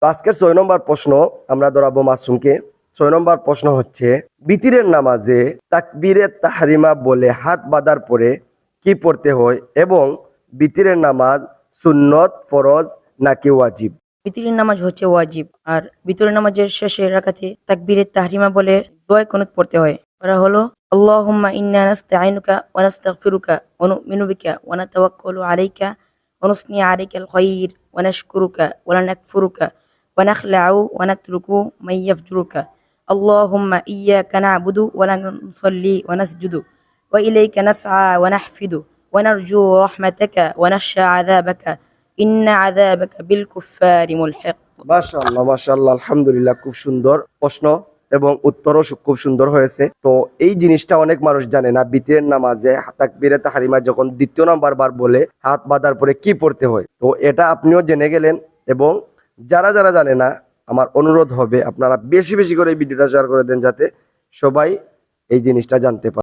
তো আজকের 6 নম্বর প্রশ্ন আমরা ধরাবো মাসুমকে। 6 নম্বর প্রশ্ন হচ্ছে, বিতিরের নামাজে তাকবীরে তাহরিমা বলে হাত বাঁধার পরে কি পড়তে হয় এবং বিতিরের নামাজ সুন্নত, ফরজ নাকি ওয়াজিব? বিতরের নামাজ হচ্ছে ওয়াজিব, আর বিতরের নামাজের শেষে রাকাতে তাকবীরে তাহরিমা বলে দোয়া কুনুত পড়তে হয়। ওরা হলো আল্লাহুম্মা ইন্না নাস্তাঈনুকা ওয়া নাস্তাগফিরুকা ওয়া নু'মিনু বিকা ওয়া নাতাওয়াক্কালু আলাইকা ওয়া নুসনি আলাইকাল খায়র ওয়া নাশকুরুকা ওয়া লা নাকফুরুকা ওয়া নাখলাউ ওয়া নাতরুকু মান ইয়াফজুরুকা আল্লাহুম্মা ইয়্যাকা না'বুদু ওয়া লা নুসাল্লি ওয়া নাসজুদু ওয়া ইলাইকা নাসআ ওয়া নাহফিদু ওয়া নারজু রাহমাতাকা ওয়া নাখশা আযাবাকা ইন্না আযাবাকা বিল কুফফারি মুলহিক। মাশাআল্লাহ মাশাআল্লাহ, আলহামদুলিল্লাহ, খুব সুন্দর প্রশ্ন এবং উত্তরও খুব সুন্দর হয়েছে। তো এই জিনিসটা অনেক মানুষ জানে না, বিতিরের নামাজে তাকবীরে তাহরিমা যখন দ্বিতীয় নাম্বার বার বলে হাত বাঁধার পরে কি পড়তে হয়। তো এটা আপনিও জেনে গেলেন, এবং যারা যারা জানে না, আমার অনুরোধ হবে আপনারা বেশি বেশি করে এই ভিডিওটা শেয়ার করে দেন, যাতে সবাই এই জিনিসটা জানতে পারে।